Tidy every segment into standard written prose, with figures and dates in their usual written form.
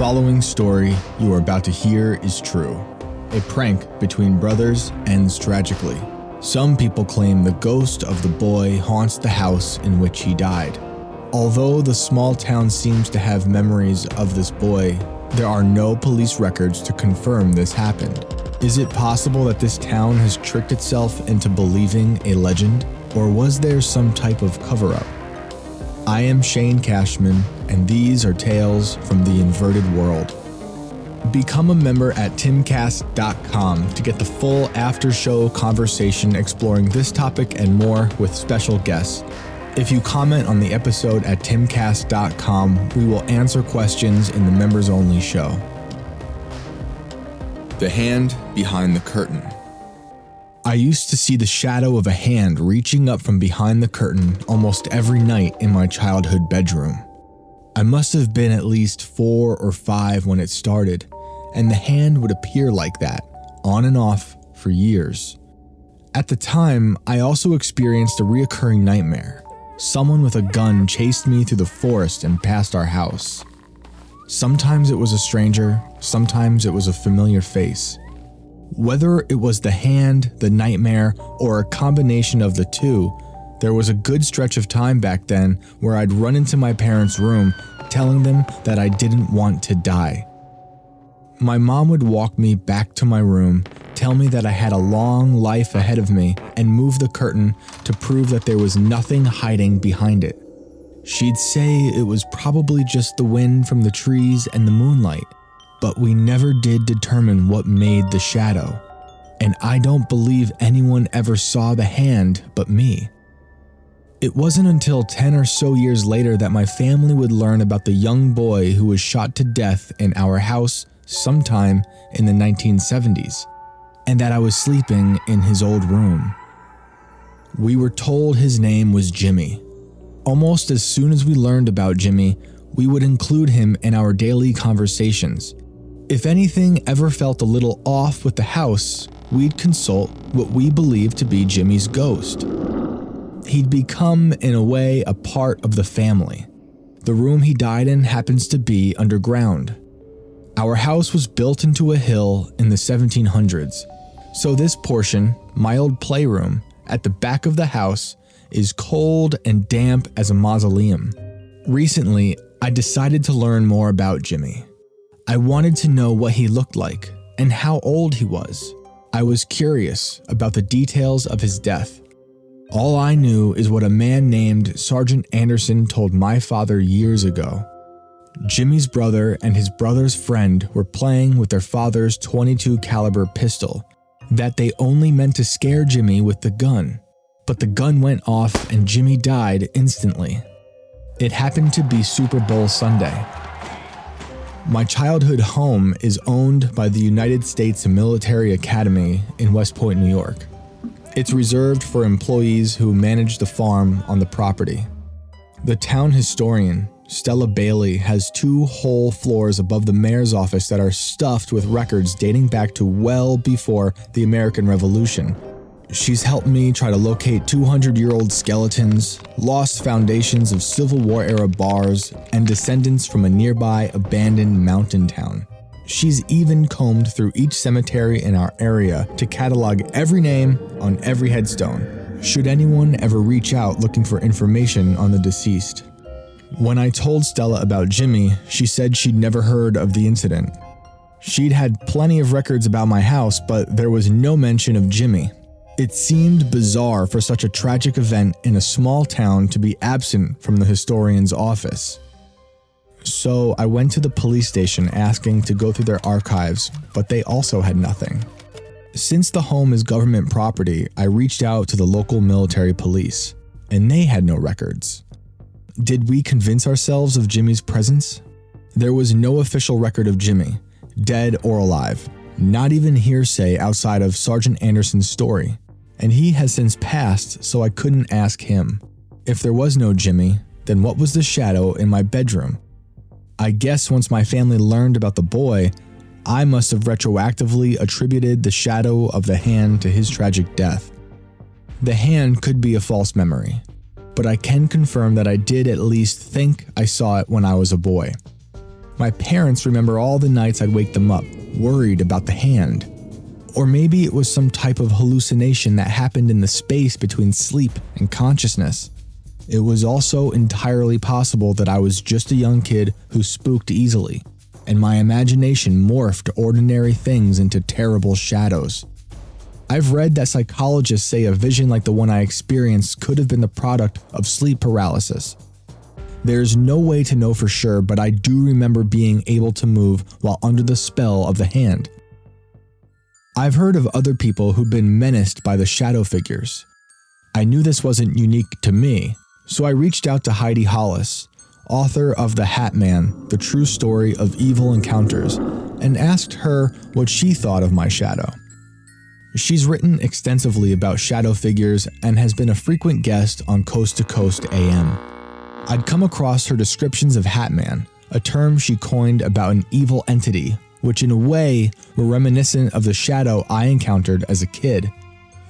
following story you are about to hear is true. A prank between brothers ends tragically. Some people claim the ghost of the boy haunts the house in which he died. Although the small town seems to have memories of this boy, there are no police records to confirm this happened. Is it possible that this town has tricked itself into believing a legend, or was there some type of cover-up? I am Shane Cashman, and these are tales from the inverted world. Become a member at timcast.com to get the full after-show conversation exploring this topic and more with special guests. If you comment on the episode at timcast.com, we will answer questions in the members-only show. The hand behind the curtain. I used to see the shadow of a hand reaching up from behind the curtain almost every night in my childhood bedroom. I must have been at least 4 or 5 when it started, and the hand would appear like that, on and off, for years. At the time, I also experienced a reoccurring nightmare. Someone with a gun chased me through the forest and past our house. Sometimes it was a stranger, sometimes it was a familiar face. Whether it was the hand, the nightmare, or a combination of the two, there was a good stretch of time back then where I'd run into my parents' room telling them that I didn't want to die. My mom would walk me back to my room, tell me that I had a long life ahead of me, and move the curtain to prove that there was nothing hiding behind it. She'd say it was probably just the wind from the trees and the moonlight, but we never did determine what made the shadow, and I don't believe anyone ever saw the hand but me. It wasn't until 10 or so years later that my family would learn about the young boy who was shot to death in our house sometime in the 1970s, and that I was sleeping in his old room. We were told his name was Jimmy. Almost as soon as we learned about Jimmy, we would include him in our daily conversations. If anything ever felt a little off with the house, we'd consult what we believed to be Jimmy's ghost. He'd become, in a way, a part of the family. The room he died in happens to be underground. Our house was built into a hill in the 1700s, so this portion, my old playroom, at the back of the house, is cold and damp as a mausoleum. Recently, I decided to learn more about Jimmy. I wanted to know what he looked like and how old he was. I was curious about the details of his death. All I knew is what a man named Sergeant Anderson told my father years ago. Jimmy's brother and his brother's friend were playing with their father's .22 caliber pistol that they only meant to scare Jimmy with the gun, but the gun went off and Jimmy died instantly. It happened to be Super Bowl Sunday. My childhood home is owned by the United States Military Academy in West Point, New York. It's reserved for employees who manage the farm on the property. The town historian, Stella Bailey, has 2 whole floors above the mayor's office that are stuffed with records dating back to well before the American Revolution. She's helped me try to locate 200-year-old skeletons, lost foundations of Civil War-era bars, and descendants from a nearby abandoned mountain town. She's even combed through each cemetery in our area to catalog every name on every headstone, should anyone ever reach out looking for information on the deceased. When I told Stella about Jimmy, she said she'd never heard of the incident. She'd had plenty of records about my house, but there was no mention of Jimmy. It seemed bizarre for such a tragic event in a small town to be absent from the historian's office. So I went to the police station asking to go through their archives, but they also had nothing. Since the home is government property, I reached out to the local military police, and they had no records. Did we convince ourselves of Jimmy's presence? There was no official record of Jimmy, dead or alive, not even hearsay outside of Sergeant Anderson's story. And he has since passed, so I couldn't ask him. If there was no Jimmy, then what was the shadow in my bedroom? I guess once my family learned about the boy, I must have retroactively attributed the shadow of the hand to his tragic death. The hand could be a false memory, but I can confirm that I did at least think I saw it when I was a boy. My parents remember all the nights I'd wake them up, worried about the hand. Or maybe it was some type of hallucination that happened in the space between sleep and consciousness. It was also entirely possible that I was just a young kid who spooked easily, and my imagination morphed ordinary things into terrible shadows. I've read that psychologists say a vision like the one I experienced could have been the product of sleep paralysis. There's no way to know for sure, but I do remember being able to move while under the spell of the hand. I've heard of other people who've been menaced by the shadow figures. I knew this wasn't unique to me, so I reached out to Heidi Hollis, author of The Hat Man, The True Story of Evil Encounters, and asked her what she thought of my shadow. She's written extensively about shadow figures and has been a frequent guest on Coast to Coast AM. I'd come across her descriptions of Hat Man, a term she coined about an evil entity, which in a way were reminiscent of the shadow I encountered as a kid.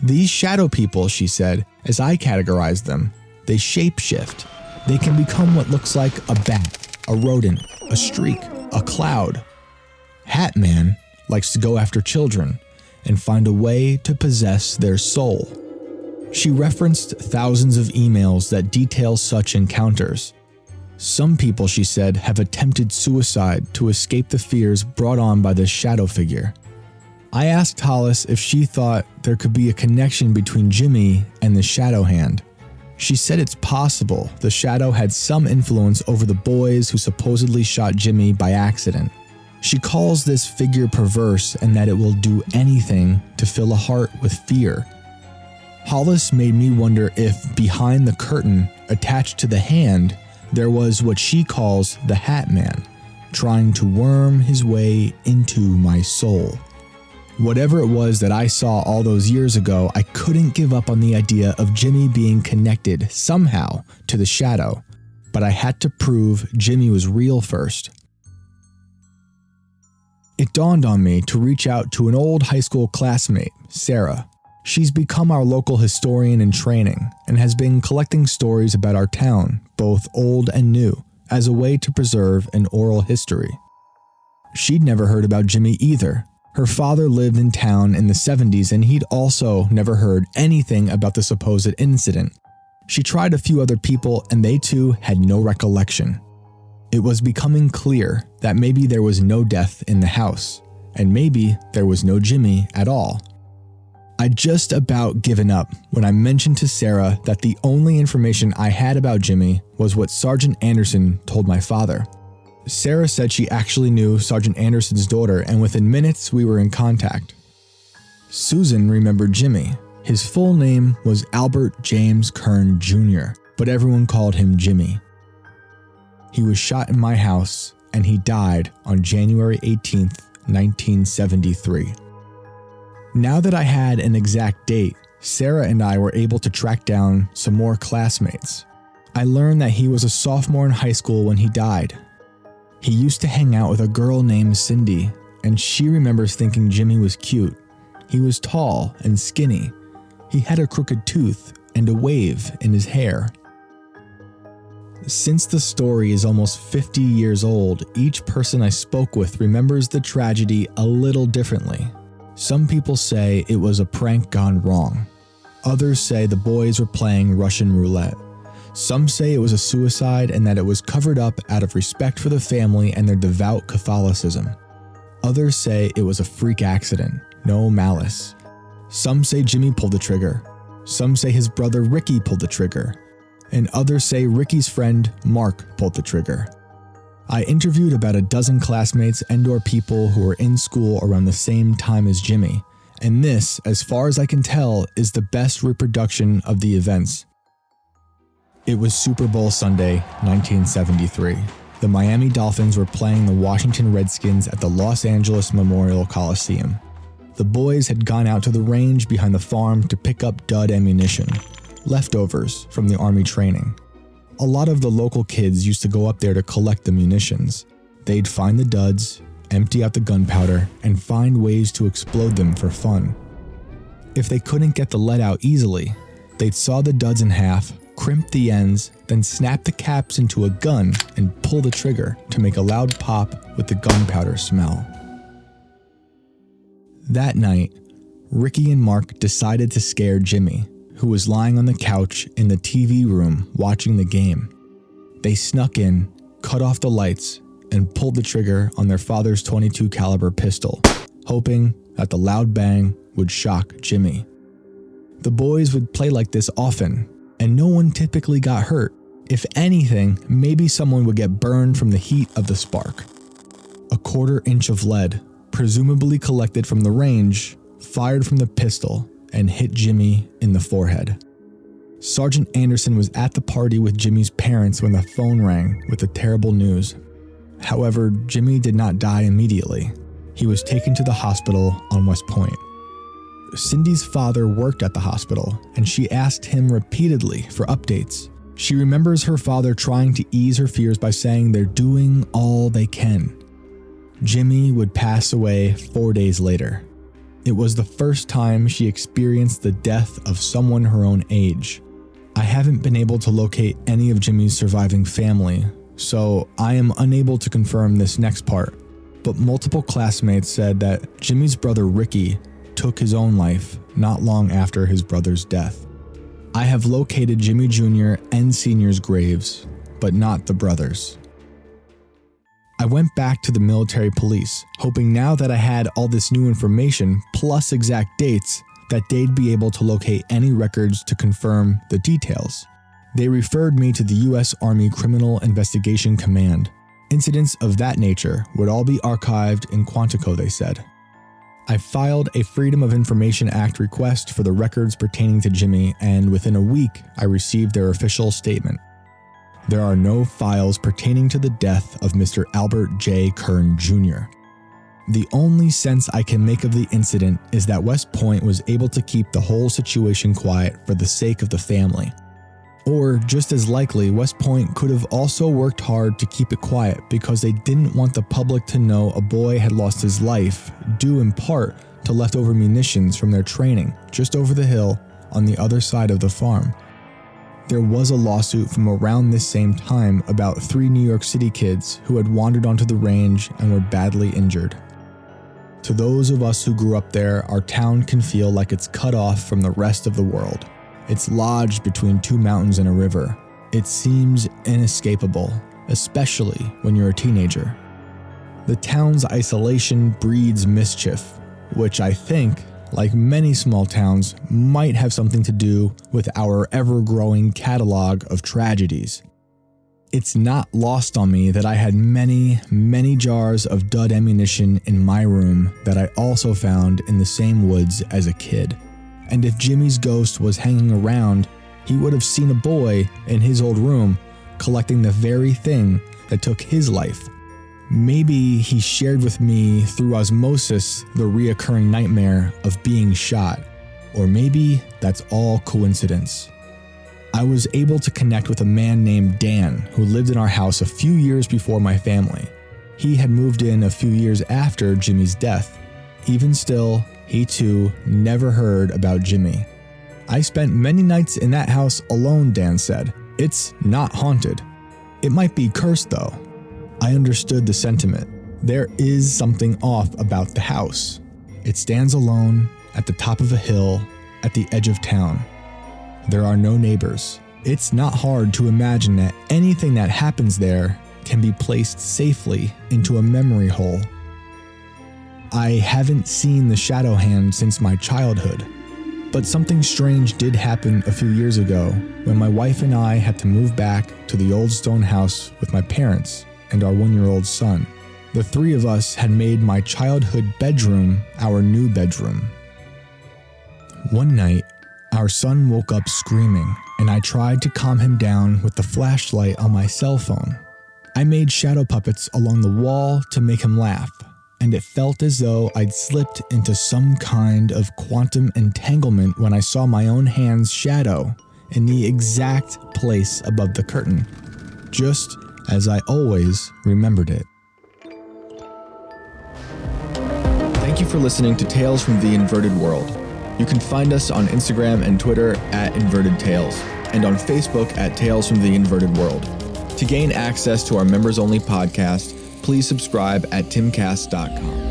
These shadow people, she said, as I categorized them, they shapeshift. They can become what looks like a bat, a rodent, a streak, a cloud. Hat Man likes to go after children and find a way to possess their soul. She referenced thousands of emails that detail such encounters. Some people, she said, have attempted suicide to escape the fears brought on by this shadow figure. I asked Hollis if she thought there could be a connection between Jimmy and the shadow hand. She said it's possible the shadow had some influence over the boys who supposedly shot Jimmy by accident. She calls this figure perverse and that it will do anything to fill a heart with fear. Hollis made me wonder if behind the curtain, attached to the hand, there was what she calls the Hat Man, trying to worm his way into my soul. Whatever it was that I saw all those years ago, I couldn't give up on the idea of Jimmy being connected somehow to the shadow, but I had to prove Jimmy was real first. It dawned on me to reach out to an old high school classmate, Sarah. She's become our local historian in training and has been collecting stories about our town, both old and new, as a way to preserve an oral history. She'd never heard about Jimmy either. Her father lived in town in the 70s and he'd also never heard anything about the supposed incident. She tried a few other people and they too had no recollection. It was becoming clear that maybe there was no death in the house, and maybe there was no Jimmy at all. I'd just about given up when I mentioned to Sarah that the only information I had about Jimmy was what Sergeant Anderson told my father. Sarah said she actually knew Sergeant Anderson's daughter, and within minutes we were in contact. Susan remembered Jimmy. His full name was Albert James Kern Jr., but everyone called him Jimmy. He was shot in my house, and he died on January 18th, 1973. Now that I had an exact date, Sarah and I were able to track down some more classmates. I learned that he was a sophomore in high school when he died. He used to hang out with a girl named Cindy, and she remembers thinking Jimmy was cute. He was tall and skinny. He had a crooked tooth and a wave in his hair. Since the story is almost 50 years old, each person I spoke with remembers the tragedy a little differently. Some people say it was a prank gone wrong. Others say the boys were playing Russian roulette. Some say it was a suicide and that it was covered up out of respect for the family and their devout Catholicism. Others say it was a freak accident, no malice. Some say Jimmy pulled the trigger. Some say his brother Ricky pulled the trigger. And others say Ricky's friend Mark pulled the trigger. I interviewed about a dozen classmates and/or people who were in school around the same time as Jimmy, and this, as far as I can tell, is the best reproduction of the events. It was Super Bowl Sunday, 1973. The Miami Dolphins were playing the Washington Redskins at the Los Angeles Memorial Coliseum. The boys had gone out to the range behind the farm to pick up dud ammunition, leftovers from the Army training. A lot of the local kids used to go up there to collect the munitions. They'd find the duds, empty out the gunpowder, and find ways to explode them for fun. If they couldn't get the lead out easily, they'd saw the duds in half, crimp the ends, then snap the caps into a gun and pull the trigger to make a loud pop with the gunpowder smell. That night, Ricky and Mark decided to scare Jimmy, who was lying on the couch in the TV room watching the game. They snuck in, cut off the lights, and pulled the trigger on their father's .22 caliber pistol, hoping that the loud bang would shock Jimmy. The boys would play like this often, and no one typically got hurt. If anything, maybe someone would get burned from the heat of the spark. A 1/4 inch of lead, presumably collected from the range, fired from the pistol and hit Jimmy in the forehead. Sergeant Anderson was at the party with Jimmy's parents when the phone rang with the terrible news. However, Jimmy did not die immediately. He was taken to the hospital on West Point. Cindy's father worked at the hospital, and she asked him repeatedly for updates. She remembers her father trying to ease her fears by saying they're doing all they can. Jimmy would pass away 4 days later. It was the first time she experienced the death of someone her own age. I haven't been able to locate any of Jimmy's surviving family, so I am unable to confirm this next part, but multiple classmates said that Jimmy's brother Ricky took his own life not long after his brother's death. I have located Jimmy Jr. and Sr.'s graves, but not the brothers. I went back to the military police, hoping now that I had all this new information plus exact dates that they'd be able to locate any records to confirm the details. They referred me to the U.S. Army Criminal Investigation Command. Incidents of that nature would all be archived in Quantico, they said. I filed a Freedom of Information Act request for the records pertaining to Jimmy, and within a week, I received their official statement. There are no files pertaining to the death of Mr. Albert J. Kern Jr. The only sense I can make of the incident is that West Point was able to keep the whole situation quiet for the sake of the family. Or, just as likely, West Point could have also worked hard to keep it quiet because they didn't want the public to know a boy had lost his life, due in part to leftover munitions from their training just over the hill on the other side of the farm. There was a lawsuit from around this same time about 3 New York City kids who had wandered onto the range and were badly injured. To those of us who grew up there, our town can feel like it's cut off from the rest of the world. It's lodged between 2 mountains and a river. It seems inescapable, especially when you're a teenager. The town's isolation breeds mischief, which I think, like many small towns, might have something to do with our ever-growing catalog of tragedies. It's not lost on me that I had many, many jars of dud ammunition in my room that I also found in the same woods as a kid. And if Jimmy's ghost was hanging around, he would have seen a boy in his old room collecting the very thing that took his life. Maybe he shared with me through osmosis the reoccurring nightmare of being shot, or maybe that's all coincidence. I was able to connect with a man named Dan who lived in our house a few years before my family. He had moved in a few years after Jimmy's death. Even still, he too never heard about Jimmy. I spent many nights in that house alone, Dan said. It's not haunted. It might be cursed though. I understood the sentiment. There is something off about the house. It stands alone at the top of a hill at the edge of town. There are no neighbors. It's not hard to imagine that anything that happens there can be placed safely into a memory hole. I haven't seen the shadow hand since my childhood, but something strange did happen a few years ago when my wife and I had to move back to the old stone house with my parents and our 1-year-old son. The 3 of us had made my childhood bedroom our new bedroom. One night, our son woke up screaming, and I tried to calm him down with the flashlight on my cell phone. I made shadow puppets along the wall to make him laugh, and it felt as though I'd slipped into some kind of quantum entanglement when I saw my own hand's shadow in the exact place above the curtain, just as I always remembered it. Thank you for listening to Tales from the Inverted World. You can find us on Instagram and Twitter @InvertedTales, and on Facebook at Tales from the Inverted World. To gain access to our members-only podcast, please subscribe at timcast.com.